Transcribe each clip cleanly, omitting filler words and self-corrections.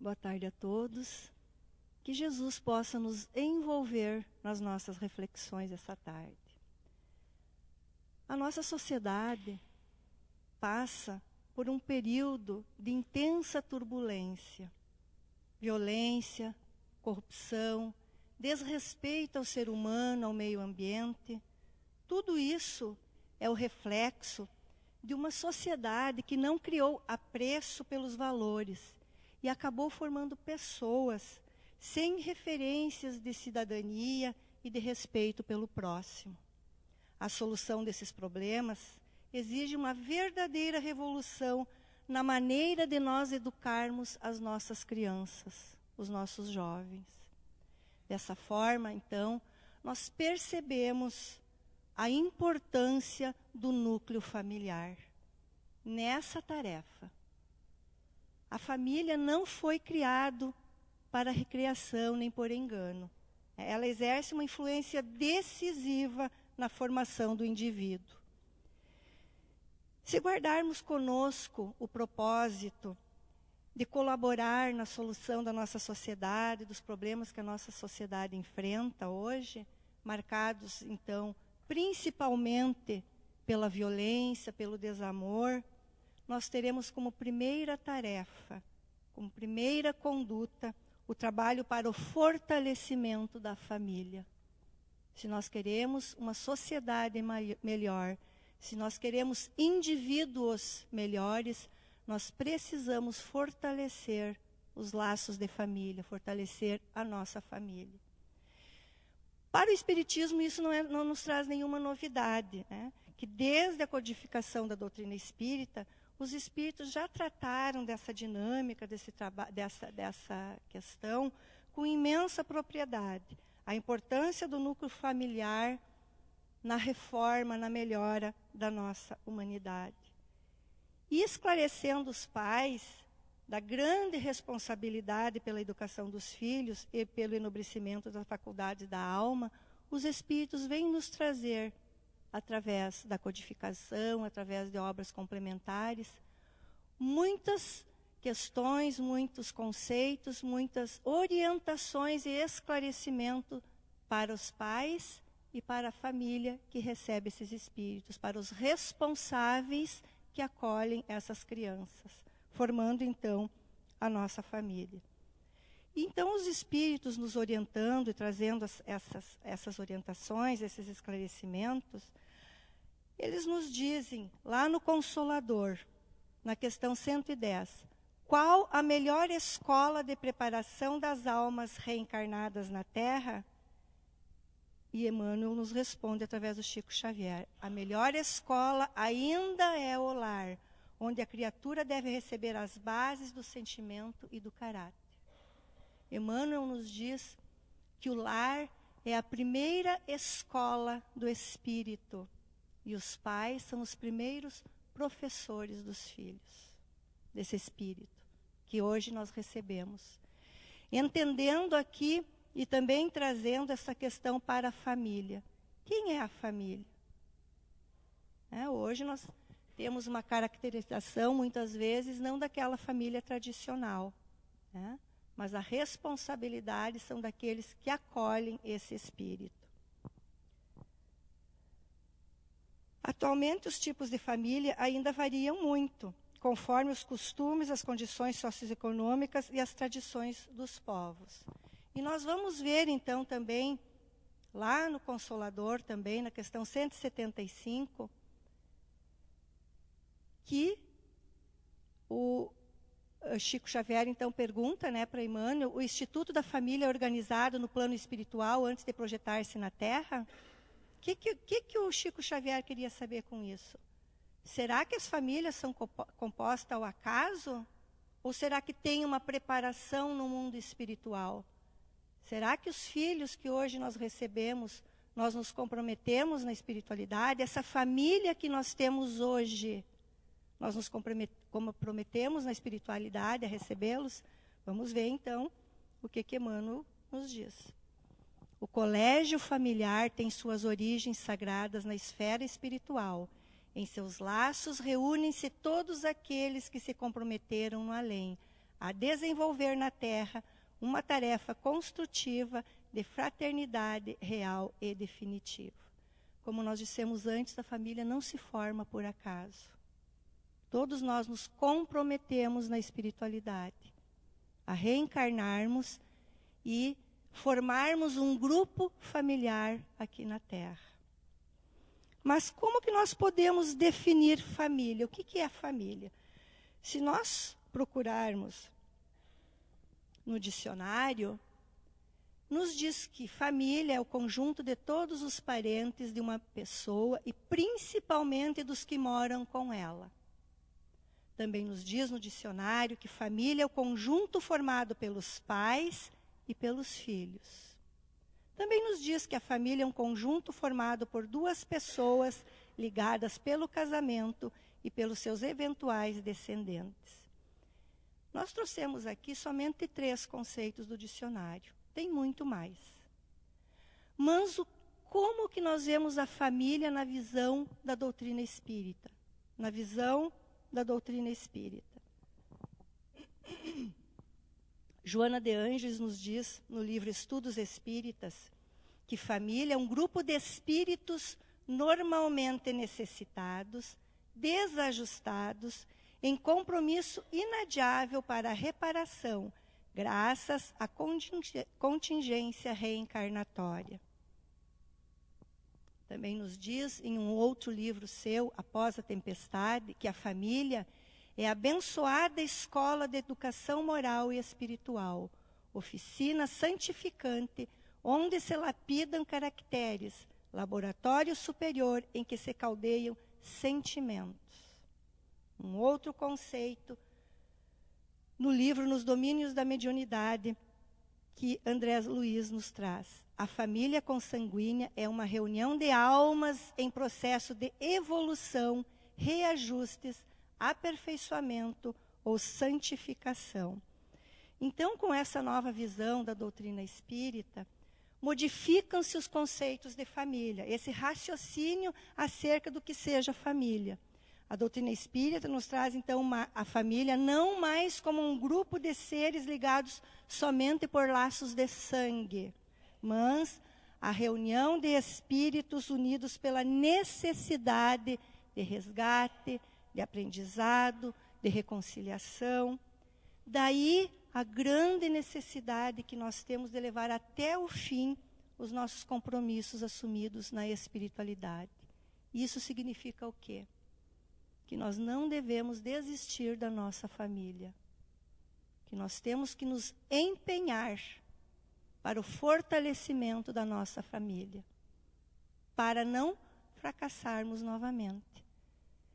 Boa tarde a todos. Que Jesus possa nos envolver nas nossas reflexões essa tarde. A nossa sociedade passa por um período de intensa turbulência, violência, corrupção, desrespeito ao ser humano, ao meio ambiente. Tudo isso é o reflexo de uma sociedade que não criou apreço pelos valores e acabou formando pessoas sem referências de cidadania e de respeito pelo próximo. A solução desses problemas exige uma verdadeira revolução na maneira de nós educarmos as nossas crianças, os nossos jovens. Dessa forma, então, nós percebemos a importância do núcleo familiar nessa tarefa. A família não foi criada para recreação nem por engano. Ela exerce uma influência decisiva na formação do indivíduo. Se guardarmos conosco o propósito de colaborar na solução da nossa sociedade, dos problemas que a nossa sociedade enfrenta hoje, marcados, então, principalmente pela violência, pelo desamor, nós teremos como primeira tarefa, como primeira conduta, o trabalho para o fortalecimento da família. Se nós queremos uma sociedade melhor, se nós queremos indivíduos melhores, nós precisamos fortalecer os laços de família, fortalecer a nossa família. Para o Espiritismo, isso não nos traz nenhuma novidade, né? Que desde a codificação da doutrina espírita, os espíritos já trataram dessa dinâmica, dessa questão, com imensa propriedade. A importância do núcleo familiar na reforma, na melhora da nossa humanidade. E esclarecendo os pais da grande responsabilidade pela educação dos filhos e pelo enobrecimento da faculdade da alma, os espíritos vêm nos trazer, através da codificação, através de obras complementares, muitas questões, muitos conceitos, muitas orientações e esclarecimento para os pais e para a família que recebe esses espíritos, para os responsáveis que acolhem essas crianças, formando então a nossa família. Então os espíritos nos orientando e trazendo essas orientações, esses esclarecimentos, eles nos dizem, lá no Consolador, na questão 110, qual a melhor escola de preparação das almas reencarnadas na Terra? E Emmanuel nos responde através do Chico Xavier. A melhor escola ainda é o lar, onde a criatura deve receber as bases do sentimento e do caráter. Emmanuel nos diz que o lar é a primeira escola do espírito. E os pais são os primeiros professores dos filhos, desse espírito, que hoje nós recebemos. Entendendo aqui e também trazendo essa questão para a família. Quem é a família? Hoje nós temos uma caracterização, muitas vezes, não daquela família tradicional, mas a responsabilidade são daqueles que acolhem esse espírito. Atualmente, os tipos de família ainda variam muito, conforme os costumes, as condições socioeconômicas e as tradições dos povos. E nós vamos ver, então, também, lá no Consolador, também, na questão 175, que o Chico Xavier, então, pergunta, para Emmanuel, o Instituto da Família é organizado no plano espiritual antes de projetar-se na Terra? O que o Chico Xavier queria saber com isso? Será que as famílias são compostas ao acaso? Ou será que tem uma preparação no mundo espiritual? Será que os filhos que hoje nós recebemos, nós nos comprometemos na espiritualidade? Essa família que nós temos hoje, nós nos comprometemos na espiritualidade a recebê-los? Vamos ver, então, o que Emmanuel nos diz. O colégio familiar tem suas origens sagradas na esfera espiritual. Em seus laços reúnem-se todos aqueles que se comprometeram no além, a desenvolver na Terra uma tarefa construtiva de fraternidade real e definitiva. Como nós dissemos antes, a família não se forma por acaso. Todos nós nos comprometemos na espiritualidade a reencarnarmos e formarmos um grupo familiar aqui na Terra. Mas como que nós podemos definir família? O que é família? Se nós procurarmos no dicionário, nos diz que família é o conjunto de todos os parentes de uma pessoa e principalmente dos que moram com ela. Também nos diz no dicionário que família é o conjunto formado pelos pais e pelos filhos. Também nos diz que a família é um conjunto formado por duas pessoas ligadas pelo casamento e pelos seus eventuais descendentes. Nós trouxemos aqui somente 3 conceitos do dicionário. Tem muito mais. Mas como que nós vemos a família na visão da doutrina espírita? Na visão da doutrina espírita. Joana de Ângeles nos diz, no livro Estudos Espíritas, que família é um grupo de espíritos normalmente necessitados, desajustados, em compromisso inadiável para a reparação, graças à contingência reencarnatória. Também nos diz, em um outro livro seu, Após a Tempestade, que a família é a abençoada escola de educação moral e espiritual, oficina santificante, onde se lapidam caracteres, laboratório superior em que se caldeiam sentimentos. Um outro conceito, no livro Nos Domínios da Mediunidade, que André Luiz nos traz. A família consanguínea é uma reunião de almas em processo de evolução, reajustes, aperfeiçoamento ou santificação. Então, com essa nova visão da doutrina espírita, modificam-se os conceitos de família, esse raciocínio acerca do que seja família. A doutrina espírita nos traz, então, a família não mais como um grupo de seres ligados somente por laços de sangue, mas a reunião de espíritos unidos pela necessidade de resgate, de aprendizado, de reconciliação. Daí a grande necessidade que nós temos de levar até o fim os nossos compromissos assumidos na espiritualidade. Isso significa o quê? Que nós não devemos desistir da nossa família. Que nós temos que nos empenhar para o fortalecimento da nossa família, para não fracassarmos novamente.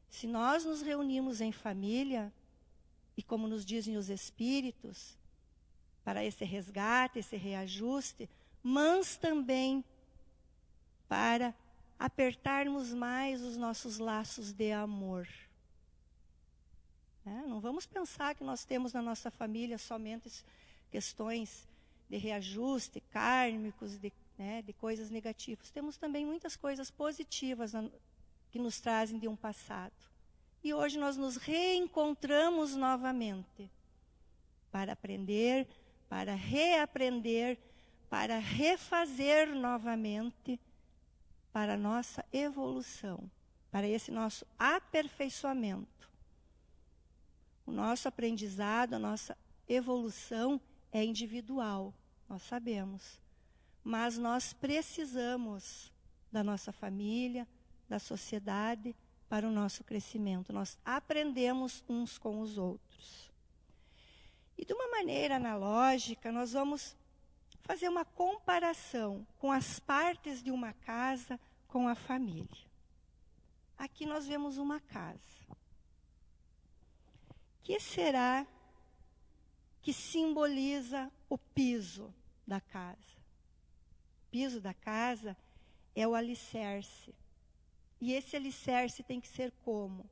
Se nós nos reunimos em família, e como nos dizem os espíritos, para esse resgate, esse reajuste, mas também para apertarmos mais os nossos laços de amor. Não vamos pensar que nós temos na nossa família somente questões de reajuste, kármicos, de coisas negativas. Temos também muitas coisas positivas que nos trazem de um passado. E hoje nós nos reencontramos novamente para aprender, para reaprender, para refazer novamente para a nossa evolução, para esse nosso aperfeiçoamento. O nosso aprendizado, a nossa evolução é individual, nós sabemos. Mas nós precisamos da nossa família, da sociedade, para o nosso crescimento. Nós aprendemos uns com os outros. E de uma maneira analógica, nós vamos fazer uma comparação com as partes de uma casa com a família. Aqui nós vemos uma casa. O que será que simboliza o piso da casa? O piso da casa é o alicerce. E esse alicerce tem que ser como?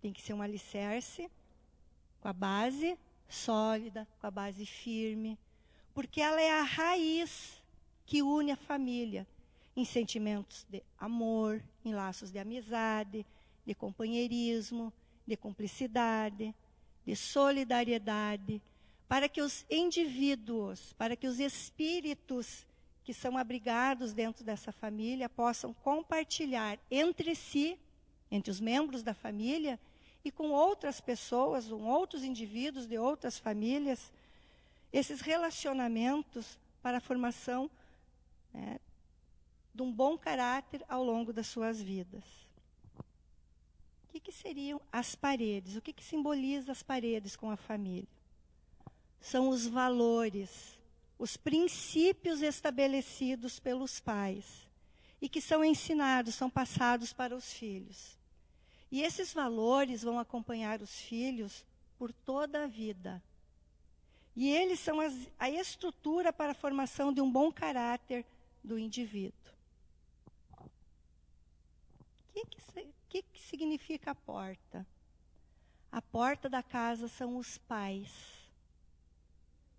Tem que ser um alicerce com a base sólida, com a base firme, porque ela é a raiz que une a família em sentimentos de amor, em laços de amizade, de companheirismo, de cumplicidade, de solidariedade, para que os indivíduos, para que os espíritos que são abrigados dentro dessa família possam compartilhar entre si, entre os membros da família, e com outras pessoas, com outros indivíduos de outras famílias, esses relacionamentos para a formação, né, de um bom caráter ao longo das suas vidas. O que seriam as paredes? O que simboliza as paredes com a família? São os valores, os princípios estabelecidos pelos pais e que são ensinados, são passados para os filhos. E esses valores vão acompanhar os filhos por toda a vida. E eles são a estrutura para a formação de um bom caráter do indivíduo. O que significa a porta? A porta da casa são os pais.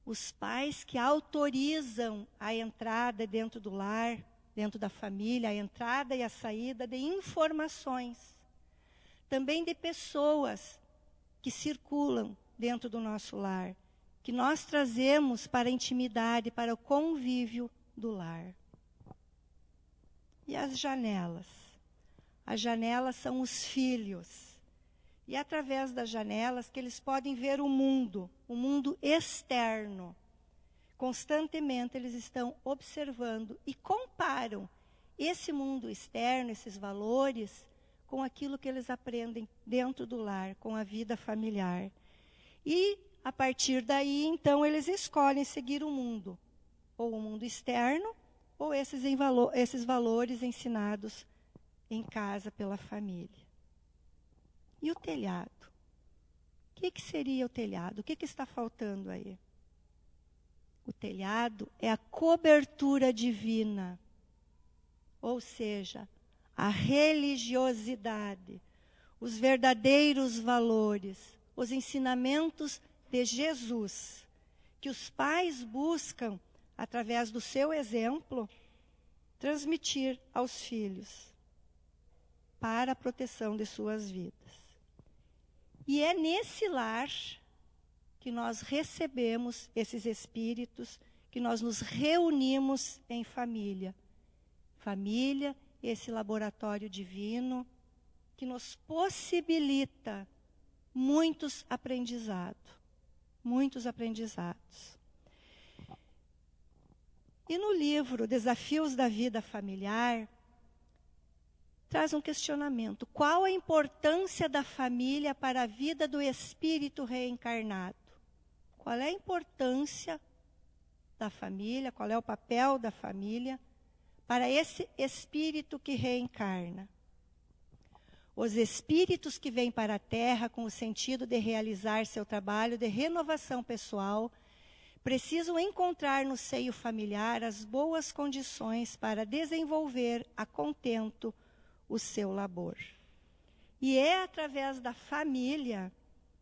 Os pais que autorizam a entrada dentro do lar, dentro da família, a entrada e a saída de informações. Também de pessoas que circulam dentro do nosso lar, que nós trazemos para a intimidade, para o convívio do lar. E as janelas? As janelas são os filhos. E é através das janelas que eles podem ver o mundo externo. Constantemente eles estão observando e comparam esse mundo externo, esses valores, com aquilo que eles aprendem dentro do lar, com a vida familiar. E, a partir daí, então, eles escolhem seguir o mundo, ou o mundo externo, ou esses valores ensinados em casa pela família. E o telhado? O que seria o telhado? O que está faltando aí? O telhado é a cobertura divina, ou seja, a religiosidade, os verdadeiros valores, os ensinamentos de Jesus, que os pais buscam, através do seu exemplo, transmitir aos filhos, para a proteção de suas vidas. E é nesse lar que nós recebemos esses espíritos, que nós nos reunimos em família. Família, esse laboratório divino, que nos possibilita muitos aprendizados. E no livro Desafios da Vida Familiar, traz um questionamento. Qual a importância da família para a vida do espírito reencarnado? Qual é a importância da família? Qual é o papel da família para esse espírito que reencarna? Os espíritos que vêm para a Terra com o sentido de realizar seu trabalho de renovação pessoal precisam encontrar no seio familiar as boas condições para desenvolver a contento o seu labor. E é através da família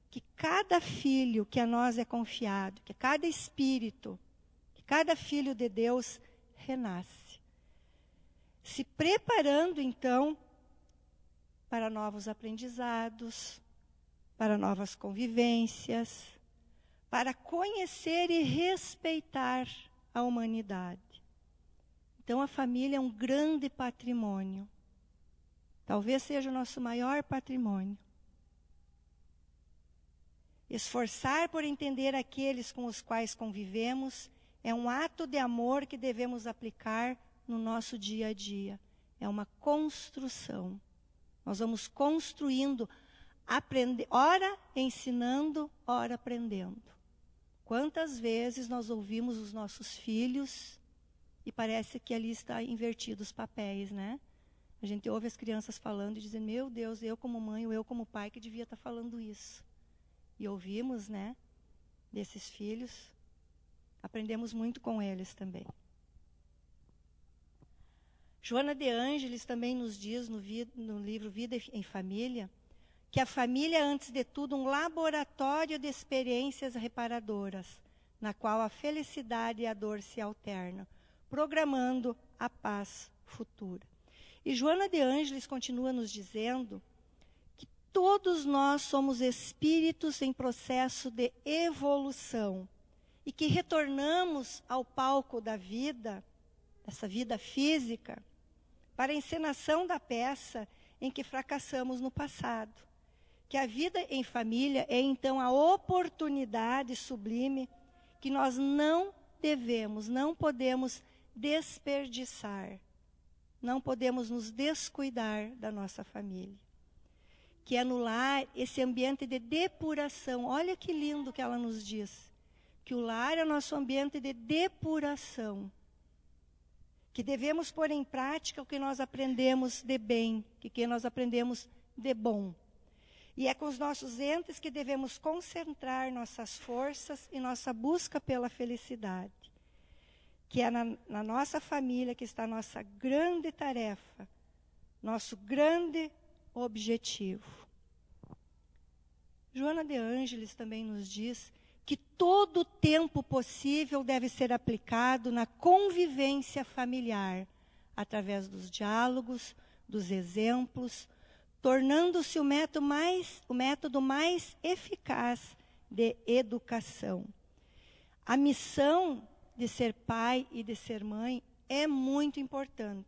que cada filho que a nós é confiado, que cada espírito, que cada filho de Deus renasce. Se preparando, então, para novos aprendizados, para novas convivências, para conhecer e respeitar a humanidade. Então, a família é um grande patrimônio. Talvez seja o nosso maior patrimônio. Esforçar por entender aqueles com os quais convivemos é um ato de amor que devemos aplicar no nosso dia a dia. É uma construção. Nós vamos construindo, ora ensinando, ora aprendendo. Quantas vezes nós ouvimos os nossos filhos e parece que ali está invertido os papéis, né? A gente ouve as crianças falando e dizendo, meu Deus, eu como mãe ou eu como pai que devia estar falando isso. E ouvimos, né, desses filhos, aprendemos muito com eles também. Joana de Ângeles também nos diz no livro Vida em Família, que a família é, antes de tudo, um laboratório de experiências reparadoras, na qual a felicidade e a dor se alternam, programando a paz futura. E Joana de Ângeles continua nos dizendo que todos nós somos espíritos em processo de evolução e que retornamos ao palco da vida, essa vida física, para a encenação da peça em que fracassamos no passado. Que a vida em família é então a oportunidade sublime que nós não devemos, não podemos desperdiçar, não podemos nos descuidar da nossa família. Que é no lar esse ambiente de depuração. Olha que lindo que ela nos diz. Que o lar é o nosso ambiente de depuração. Que devemos pôr em prática o que nós aprendemos de bem, que nós aprendemos de bom. E é com os nossos entes que devemos concentrar nossas forças e nossa busca pela felicidade. Que é na nossa família que está a nossa grande tarefa, nosso grande objetivo. Joana de Ângeles também nos diz que todo o tempo possível deve ser aplicado na convivência familiar, através dos diálogos, dos exemplos, tornando-se o método mais eficaz de educação. A missão de ser pai e de ser mãe é muito importante.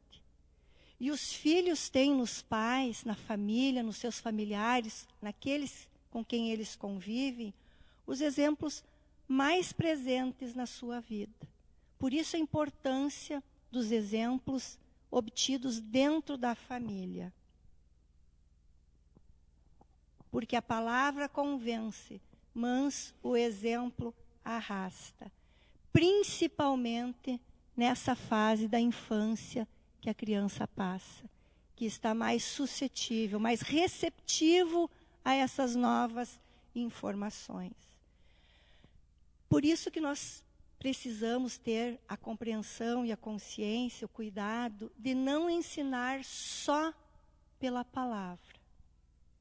E os filhos têm nos pais, na família, nos seus familiares, naqueles com quem eles convivem, os exemplos mais presentes na sua vida. Por isso a importância dos exemplos obtidos dentro da família. Porque a palavra convence, mas o exemplo arrasta. Principalmente nessa fase da infância que a criança passa, que está mais suscetível, mais receptivo a essas novas informações. Por isso que nós precisamos ter a compreensão e a consciência, o cuidado de não ensinar só pela palavra,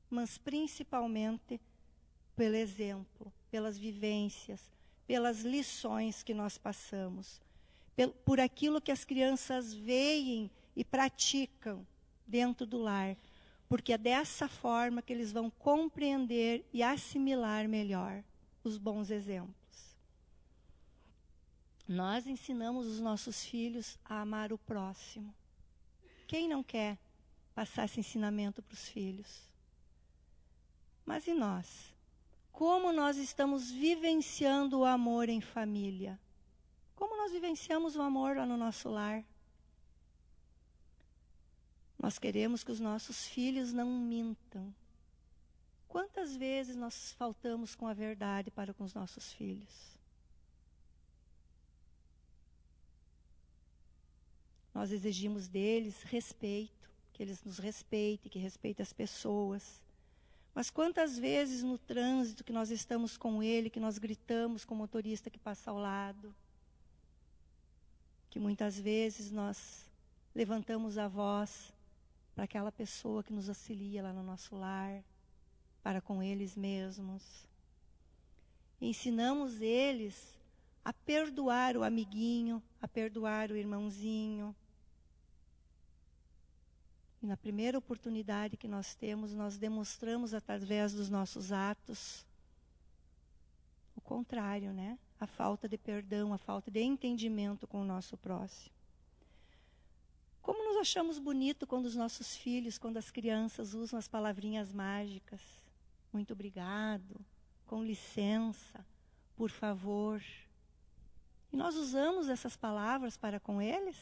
mas principalmente pelo exemplo, pelas vivências, pelas lições que nós passamos, por aquilo que as crianças veem e praticam dentro do lar, porque é dessa forma que eles vão compreender e assimilar melhor os bons exemplos. Nós ensinamos os nossos filhos a amar o próximo. Quem não quer passar esse ensinamento para os filhos? Mas e nós? Como nós estamos vivenciando o amor em família? Como nós vivenciamos o amor lá no nosso lar? Nós queremos que os nossos filhos não mintam. Quantas vezes nós faltamos com a verdade para com os nossos filhos? Nós exigimos deles respeito, que eles nos respeitem, que respeitem as pessoas. Mas quantas vezes no trânsito que nós estamos com ele, que nós gritamos com o motorista que passa ao lado, que muitas vezes nós levantamos a voz para aquela pessoa que nos auxilia lá no nosso lar, para com eles mesmos. Ensinamos eles a perdoar o amiguinho, a perdoar o irmãozinho. E na primeira oportunidade que nós temos, nós demonstramos através dos nossos atos o contrário, né? A falta de perdão, a falta de entendimento com o nosso próximo. Como nos achamos bonito quando os nossos filhos, quando as crianças usam as palavrinhas mágicas. Muito obrigado, com licença, por favor. E nós usamos essas palavras para com eles?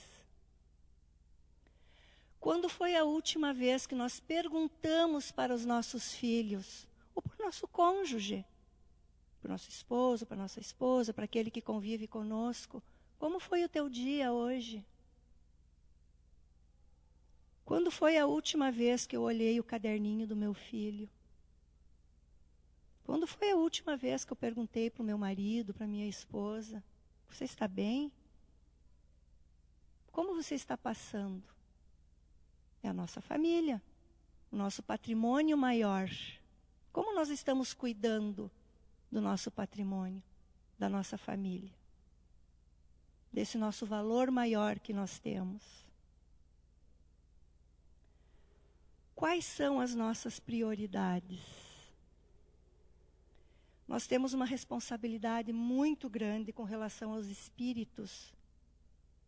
Quando foi a última vez que nós perguntamos para os nossos filhos, ou para o nosso cônjuge, para o nosso esposo, para a nossa esposa, para aquele que convive conosco, como foi o teu dia hoje? Quando foi a última vez que eu olhei o caderninho do meu filho? Quando foi a última vez que eu perguntei para o meu marido, para a minha esposa, você está bem? Como você está passando? É a nossa família, o nosso patrimônio maior. Como nós estamos cuidando do nosso patrimônio, da nossa família? Desse nosso valor maior que nós temos. Quais são as nossas prioridades? Nós temos uma responsabilidade muito grande com relação aos espíritos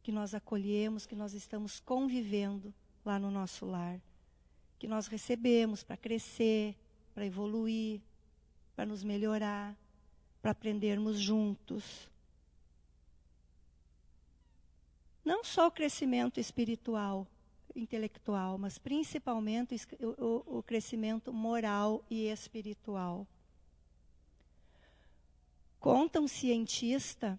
que nós acolhemos, que nós estamos convivendo lá no nosso lar, que nós recebemos para crescer, para evoluir, para nos melhorar, para aprendermos juntos. Não só o crescimento espiritual, intelectual, mas principalmente o crescimento moral e espiritual. Conta um cientista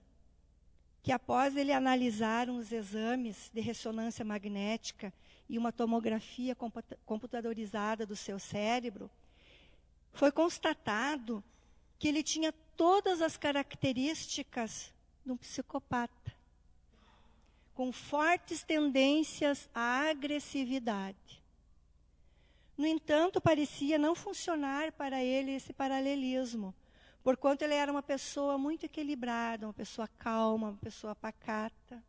que após ele analisar os exames de ressonância magnética e uma tomografia computadorizada do seu cérebro, foi constatado que ele tinha todas as características de um psicopata, com fortes tendências à agressividade. No entanto, parecia não funcionar para ele esse paralelismo, porquanto ele era uma pessoa muito equilibrada, uma pessoa calma, uma pessoa pacata.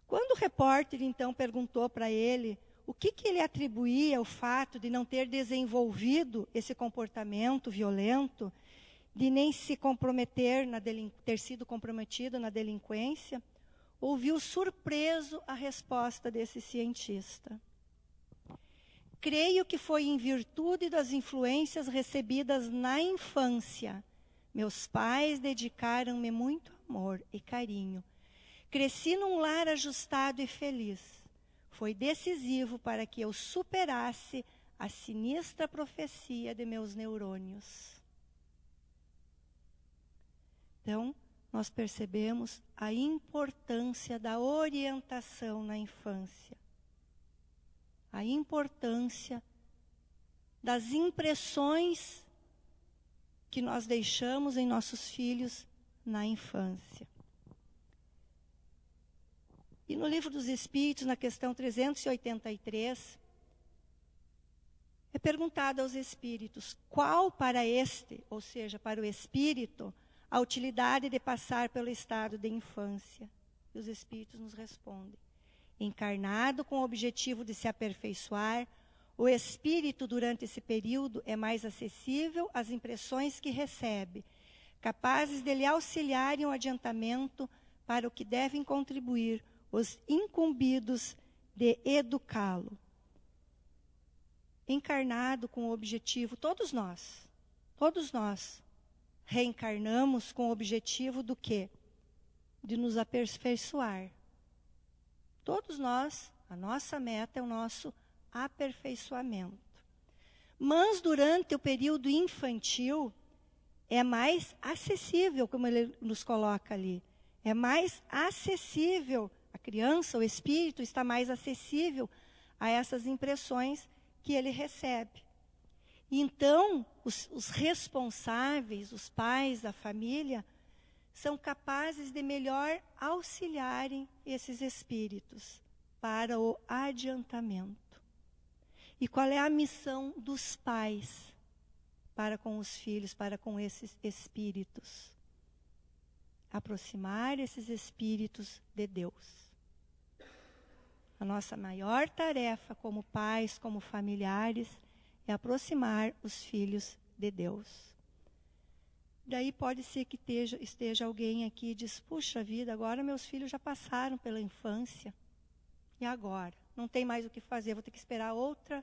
Quando o repórter, então, perguntou para ele o que ele atribuía ao fato de não ter desenvolvido esse comportamento violento, de nem se comprometer, ter sido comprometido na delinquência, ouviu surpreso a resposta desse cientista. Creio que foi em virtude das influências recebidas na infância. Meus pais dedicaram-me muito amor e carinho. Cresci num lar ajustado e feliz. Foi decisivo para que eu superasse a sinistra profecia de meus neurônios. Então, nós percebemos a importância da orientação na infância. A importância das impressões que nós deixamos em nossos filhos na infância. E no Livro dos Espíritos, na questão 383, é perguntado aos espíritos qual para este, ou seja, para o espírito, a utilidade de passar pelo estado de infância. E os espíritos nos respondem: encarnado com o objetivo de se aperfeiçoar, o espírito durante esse período é mais acessível às impressões que recebe, capazes de lhe auxiliarem o adiantamento para o que devem contribuir os incumbidos de educá-lo. Encarnado com o objetivo, todos nós, reencarnamos com o objetivo do quê? De nos aperfeiçoar. Todos nós, a nossa meta é o nosso aperfeiçoamento. Mas durante o período infantil, é mais acessível, como ele nos coloca ali. É mais acessível, a criança, o espírito está mais acessível a essas impressões que ele recebe. Então, os responsáveis, os pais da família, são capazes de melhor auxiliarem esses espíritos para o adiantamento. E qual é a missão dos pais para com os filhos, para com esses espíritos? Aproximar esses espíritos de Deus. A nossa maior tarefa como pais, como familiares, é aproximar os filhos de Deus. Daí pode ser que esteja alguém aqui e diz: puxa vida, agora meus filhos já passaram pela infância. E agora? Não tem mais o que fazer, vou ter que esperar outra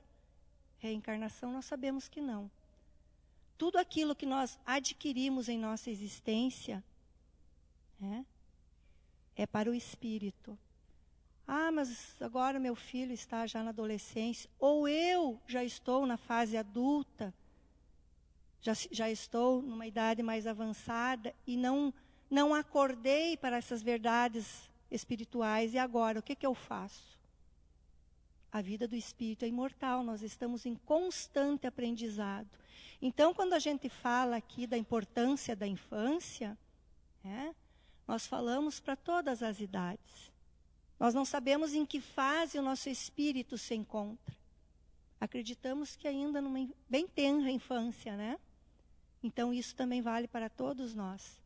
reencarnação? Nós sabemos que não. Tudo aquilo que nós adquirimos em nossa existência é para o espírito. Ah, mas agora meu filho está já na adolescência, ou eu já estou na fase adulta, já estou numa idade mais avançada e não acordei para essas verdades espirituais. E agora, o que eu faço? A vida do espírito é imortal, nós estamos em constante aprendizado. Então, quando a gente fala aqui da importância da infância, nós falamos para todas as idades. Nós não sabemos em que fase o nosso espírito se encontra. Acreditamos que ainda numa bem tenra infância, né? Então, isso também vale para todos nós.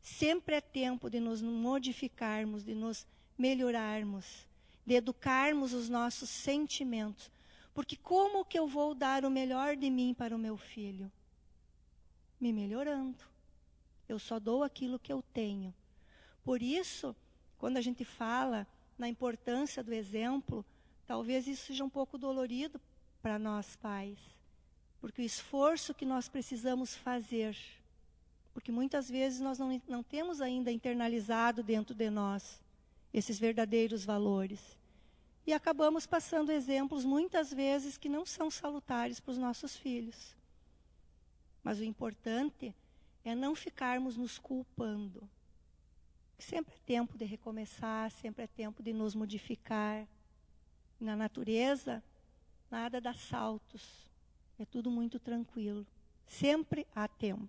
Sempre é tempo de nos modificarmos, de nos melhorarmos, de educarmos os nossos sentimentos. Porque como que eu vou dar o melhor de mim para o meu filho? Me melhorando. Eu só dou aquilo que eu tenho. Por isso, quando a gente fala na importância do exemplo, talvez isso seja um pouco dolorido para nós pais. Porque o esforço que nós precisamos fazer, porque muitas vezes nós não temos ainda internalizado dentro de nós esses verdadeiros valores. E acabamos passando exemplos, muitas vezes, que não são salutares para os nossos filhos. Mas o importante é não ficarmos nos culpando. Sempre é tempo de recomeçar, sempre é tempo de nos modificar. Na natureza, nada dá saltos. É tudo muito tranquilo. Sempre há tempo.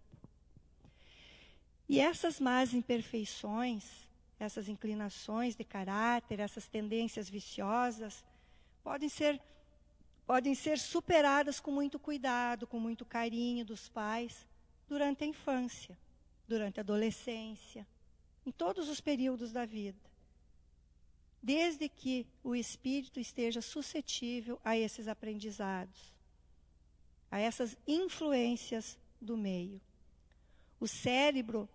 E essas más imperfeições, essas inclinações de caráter, essas tendências viciosas, podem ser superadas com muito cuidado, com muito carinho dos pais, durante a infância, durante a adolescência, em todos os períodos da vida. Desde que o espírito esteja suscetível a esses aprendizados, a essas influências do meio. O cérebro,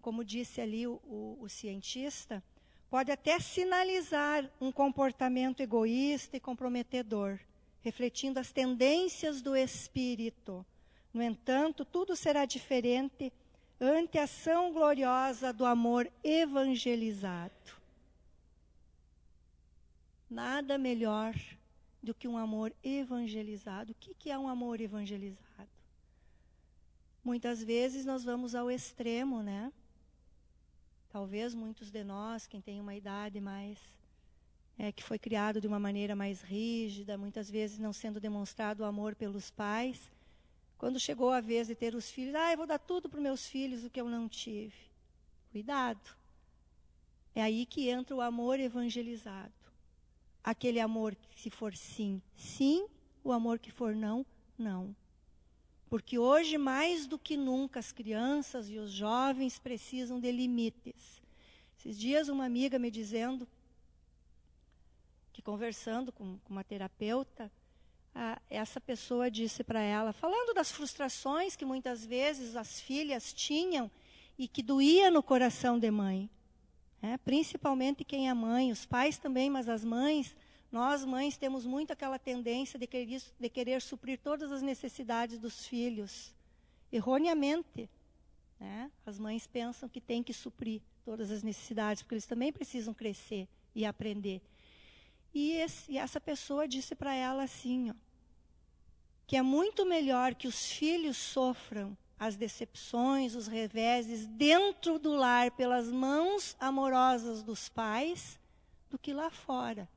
como disse ali o cientista, pode até sinalizar um comportamento egoísta e comprometedor, refletindo as tendências do espírito. No entanto, tudo será diferente ante a ação gloriosa do amor evangelizado. Nada melhor do que um amor evangelizado. O que é um amor evangelizado? Muitas vezes nós vamos ao extremo, né? Talvez muitos de nós, quem tem uma idade mais, que foi criado de uma maneira mais rígida, muitas vezes não sendo demonstrado o amor pelos pais, quando chegou a vez de ter os filhos, eu vou dar tudo para os meus filhos o que eu não tive. Cuidado. É aí que entra o amor evangelizado. Aquele amor que se for sim, sim, o amor que for não, não. Porque hoje, mais do que nunca, as crianças e os jovens precisam de limites. Esses dias, uma amiga me dizendo, que conversando com uma terapeuta, essa pessoa disse para ela, falando das frustrações que muitas vezes as filhas tinham e que doía no coração de mãe. Principalmente quem é mãe, os pais também, mas as mães, nós mães temos muito aquela tendência de querer suprir todas as necessidades dos filhos, erroneamente. As mães pensam que tem que suprir todas as necessidades, porque eles também precisam crescer e aprender. E essa pessoa disse para ela assim, que é muito melhor que os filhos sofram as decepções, os reveses dentro do lar pelas mãos amorosas dos pais, do que lá fora.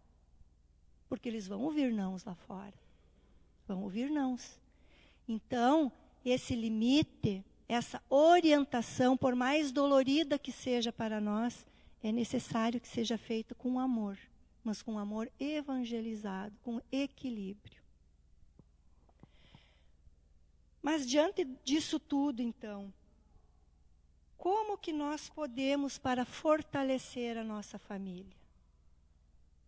Porque eles vão ouvir nãos lá fora. Vão ouvir nãos. Então, esse limite, essa orientação, por mais dolorida que seja para nós, é necessário que seja feito com amor, mas com amor evangelizado, com equilíbrio. Mas diante disso tudo, então, como que nós podemos para fortalecer a nossa família?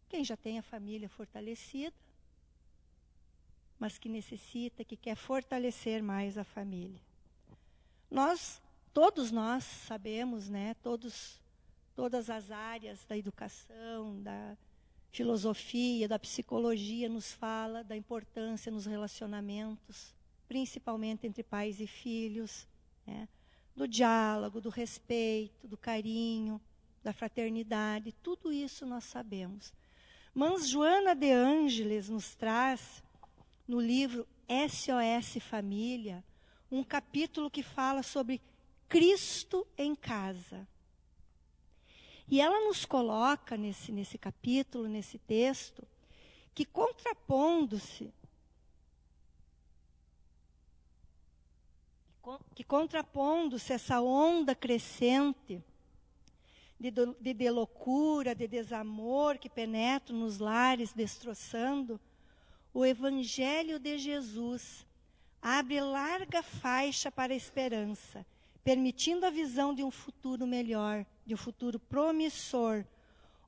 Quem já tem a família fortalecida, mas que necessita, que quer fortalecer mais a família. Todos nós sabemos, né, todas as áreas da educação, da filosofia, da psicologia nos fala da importância nos relacionamentos, principalmente entre pais e filhos, do diálogo, do respeito, do carinho, da fraternidade, tudo isso nós sabemos. Mas Joana de Ângeles nos traz, no livro SOS Família, um capítulo que fala sobre Cristo em casa. E ela nos coloca nesse capítulo, nesse texto, que contrapondo-se essa onda crescente de loucura, de desamor que penetra nos lares, destroçando, o Evangelho de Jesus abre larga faixa para a esperança, permitindo a visão de um futuro melhor, de um futuro promissor,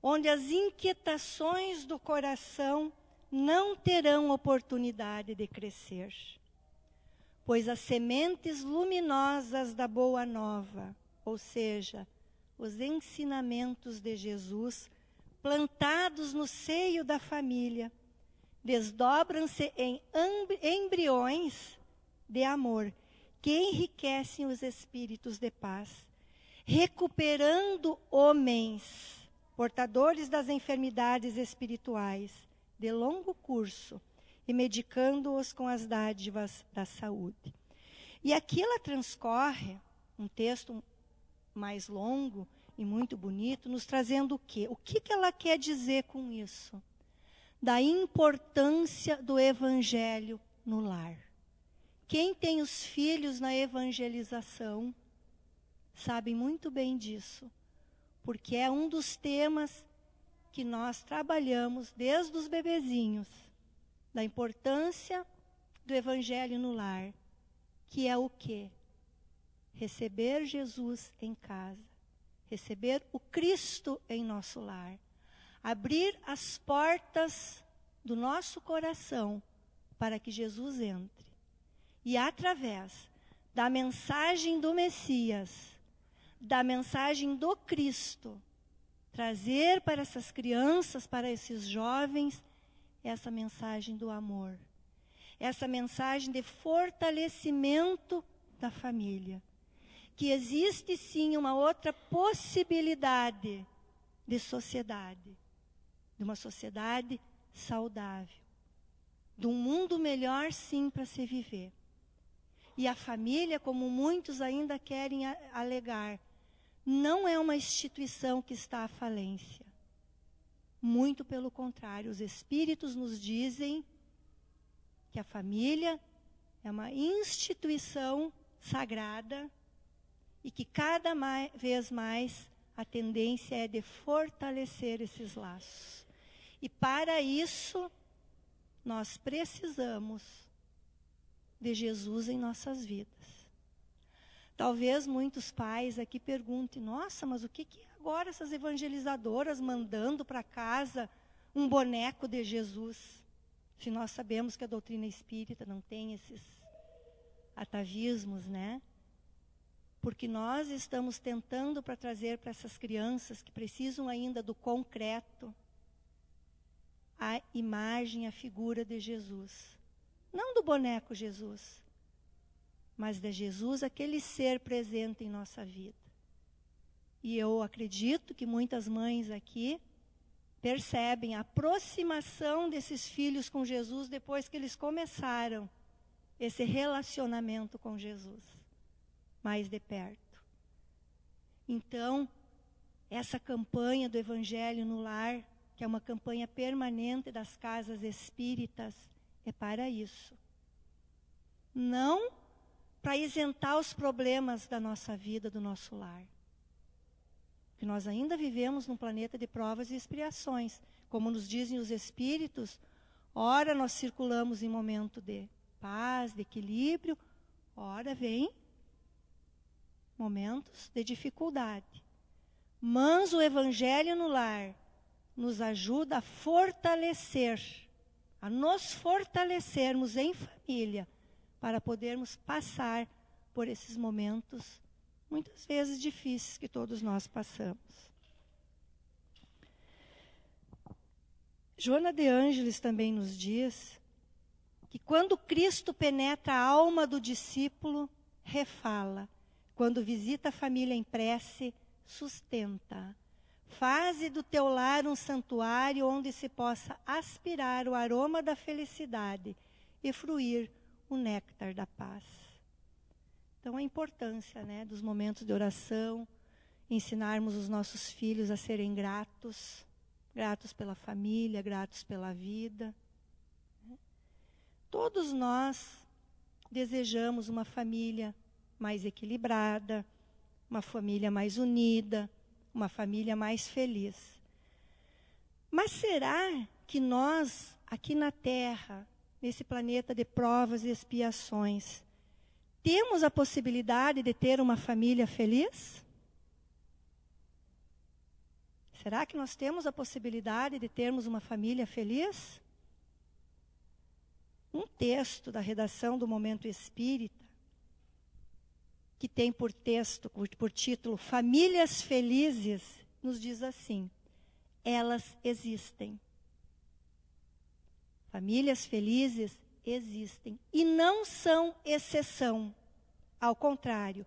onde as inquietações do coração não terão oportunidade de crescer, pois as sementes luminosas da Boa Nova, ou seja, os ensinamentos de Jesus, plantados no seio da família, desdobram-se em embriões de amor, que enriquecem os espíritos de paz, recuperando homens portadores das enfermidades espirituais de longo curso e medicando-os com as dádivas da saúde. E aqui ela transcorre um texto mais longo e muito bonito, nos trazendo o quê? O que ela quer dizer com isso? Da importância do evangelho no lar. Quem tem os filhos na evangelização sabem muito bem disso, porque é um dos temas que nós trabalhamos desde os bebezinhos, da importância do evangelho no lar, que é o quê? Receber Jesus em casa, receber o Cristo em nosso lar, abrir as portas do nosso coração para que Jesus entre. E através da mensagem do Messias, da mensagem do Cristo, trazer para essas crianças, para esses jovens, essa mensagem do amor, essa mensagem de fortalecimento da família, que existe sim uma outra possibilidade de sociedade, de uma sociedade saudável, de um mundo melhor sim para se viver. E a família, como muitos ainda querem alegar, não é uma instituição que está à falência. Muito pelo contrário, os espíritos nos dizem que a família é uma instituição sagrada e que cada vez mais a tendência é de fortalecer esses laços. E para isso, nós precisamos de Jesus em nossas vidas. Talvez muitos pais aqui perguntem, nossa, mas o que é agora essas evangelizadoras mandando para casa um boneco de Jesus? Se nós sabemos que a doutrina espírita não tem esses atavismos, né? Porque nós estamos tentando para trazer para essas crianças que precisam ainda do concreto, a imagem, a figura de Jesus. Não do boneco Jesus, mas de Jesus, aquele ser presente em nossa vida. E eu acredito que muitas mães aqui percebem a aproximação desses filhos com Jesus depois que eles começaram esse relacionamento com Jesus, mais de perto. Então, essa campanha do Evangelho no Lar, que é uma campanha permanente das casas espíritas, é para isso. Não para isentar os problemas da nossa vida, do nosso lar. Porque nós ainda vivemos num planeta de provas e expiações. Como nos dizem os espíritos, ora nós circulamos em momento de paz, de equilíbrio, ora vem momentos de dificuldade. Mas o Evangelho no Lar nos ajuda a fortalecer, a nos fortalecermos em família, para podermos passar por esses momentos, muitas vezes difíceis, que todos nós passamos. Joana de Ângeles também nos diz que quando Cristo penetra a alma do discípulo, refala. Quando visita a família em prece, sustenta. Faze do teu lar um santuário onde se possa aspirar o aroma da felicidade e fruir o néctar da paz. Então, a importância, né, dos momentos de oração, ensinarmos os nossos filhos a serem gratos, gratos pela família, gratos pela vida. Todos nós desejamos uma família mais equilibrada, uma família mais unida, uma família mais feliz. Mas será que nós, aqui na Terra, nesse planeta de provas e expiações, temos a possibilidade de ter uma família feliz? Será que nós temos a possibilidade de termos uma família feliz? Um texto da redação do Momento Espírita, que tem por título Famílias Felizes, nos diz assim: elas existem. Famílias felizes existem e não são exceção. Ao contrário,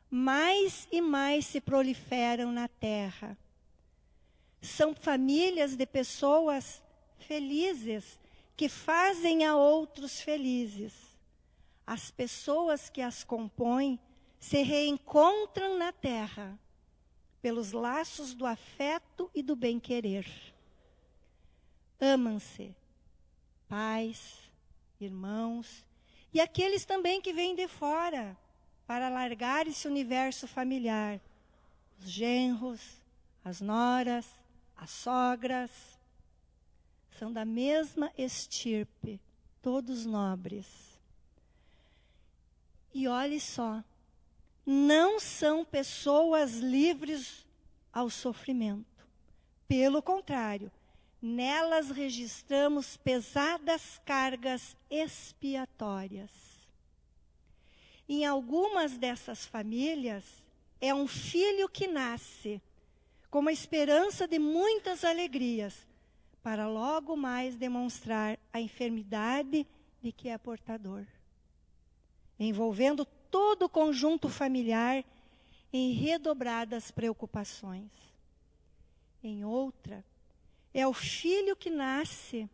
mais e mais se proliferam na Terra. São famílias de pessoas felizes que fazem a outros felizes. As pessoas que as compõem se reencontram na Terra pelos laços do afeto e do bem-querer. Amam-se, pais, irmãos, e aqueles também que vêm de fora para alargar esse universo familiar. Os genros, as noras, as sogras, são da mesma estirpe, todos nobres. E olhe só, não são pessoas livres ao sofrimento. Pelo contrário, nelas registramos pesadas cargas expiatórias. Em algumas dessas famílias, é um filho que nasce com uma esperança de muitas alegrias, para logo mais demonstrar a enfermidade de que é portador, envolvendo todo o conjunto familiar em redobradas preocupações. Em outra, é o filho que nasce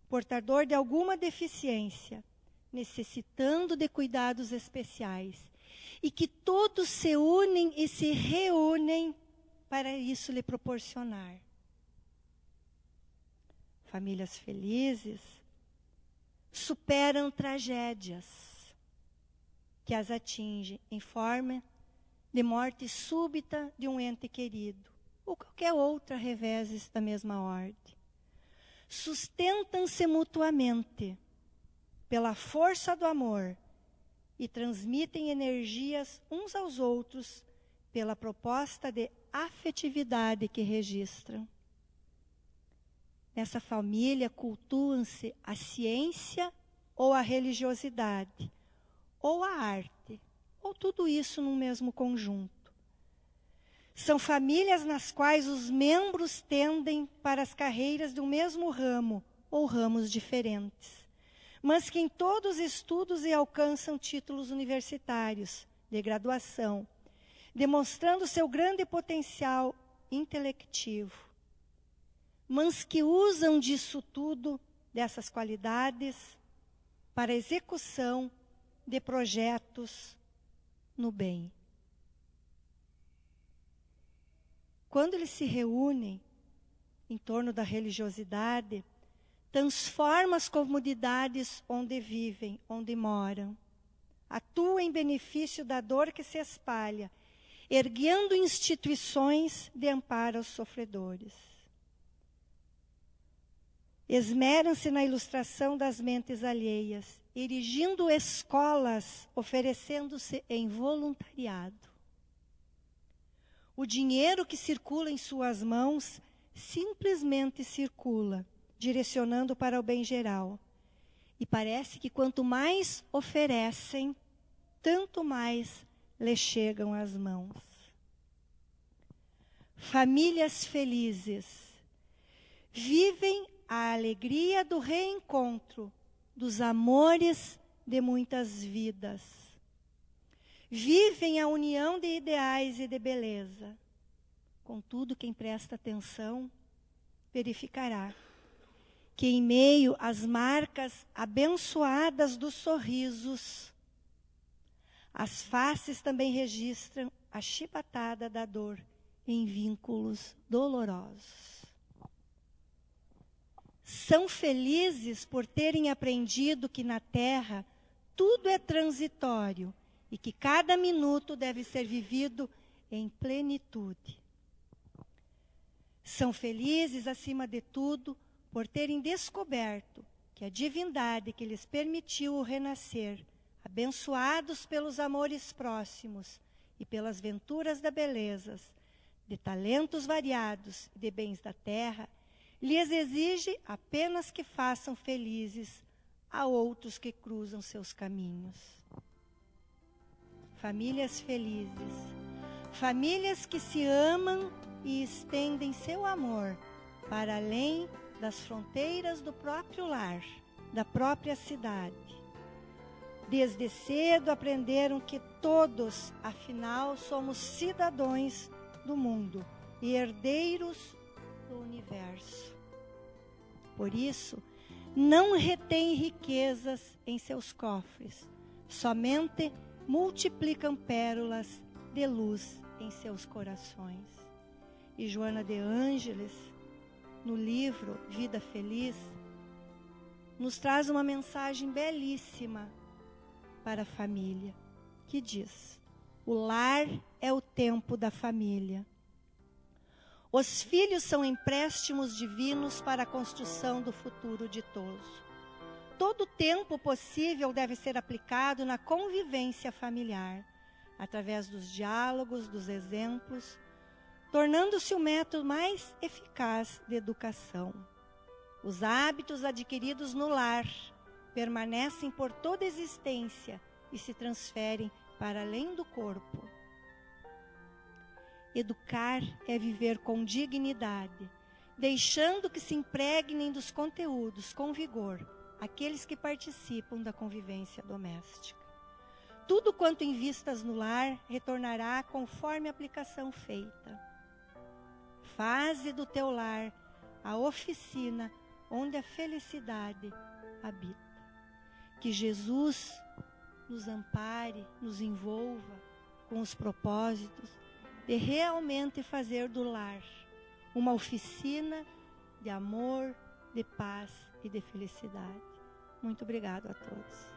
portador de alguma deficiência, necessitando de cuidados especiais, e que todos se unem e se reúnem para isso lhe proporcionar. Famílias felizes superam tragédias que as atingem em forma de morte súbita de um ente querido, ou qualquer outra reveses da mesma ordem. Sustentam-se mutuamente pela força do amor e transmitem energias uns aos outros pela proposta de afetividade que registram. Nessa família cultuam-se a ciência ou a religiosidade, ou a arte, ou tudo isso num mesmo conjunto. São famílias nas quais os membros tendem para as carreiras do mesmo ramo, ou ramos diferentes, mas que em todos estudam e alcançam títulos universitários de graduação, demonstrando seu grande potencial intelectivo, mas que usam disso tudo, dessas qualidades, para a execução de projetos no bem. Quando eles se reúnem em torno da religiosidade, transforma as comunidades onde vivem, onde moram, atua em benefício da dor que se espalha, erguendo instituições de amparo aos sofredores. Esmeram-se na ilustração das mentes alheias, erigindo escolas, oferecendo-se em voluntariado. O dinheiro que circula em suas mãos simplesmente circula, direcionando para o bem geral. E parece que quanto mais oferecem, tanto mais lhes chegam às mãos. Famílias felizes vivem a alegria do reencontro, dos amores de muitas vidas. Vivem a união de ideais e de beleza. Contudo, quem presta atenção verificará que em meio às marcas abençoadas dos sorrisos, as faces também registram a chibatada da dor em vínculos dolorosos. São felizes por terem aprendido que na terra tudo é transitório e que cada minuto deve ser vivido em plenitude. São felizes, acima de tudo, por terem descoberto que a divindade que lhes permitiu o renascer, abençoados pelos amores próximos e pelas venturas da belezas, de talentos variados e de bens da terra, lhes exige apenas que façam felizes a outros que cruzam seus caminhos. Famílias felizes, famílias que se amam e estendem seu amor para além das fronteiras do próprio lar, da própria cidade. Desde cedo aprenderam que todos, afinal, somos cidadãos do mundo e herdeiros do universo. Por isso, não retêm riquezas em seus cofres, somente multiplicam pérolas de luz em seus corações. E Joana de Ângeles, no livro Vida Feliz, nos traz uma mensagem belíssima para a família, que diz: o lar é o tempo da família. Os filhos são empréstimos divinos para a construção do futuro ditoso. Todo tempo possível deve ser aplicado na convivência familiar, através dos diálogos, dos exemplos, tornando-se o método mais eficaz de educação. Os hábitos adquiridos no lar permanecem por toda a existência e se transferem para além do corpo. Educar é viver com dignidade, deixando que se impregnem dos conteúdos com vigor aqueles que participam da convivência doméstica. Tudo quanto invistas no lar retornará conforme a aplicação feita. Faze do teu lar a oficina onde a felicidade habita. Que Jesus nos ampare, nos envolva com os propósitos de realmente fazer do lar uma oficina de amor, de paz e de felicidade. Muito obrigado a todos.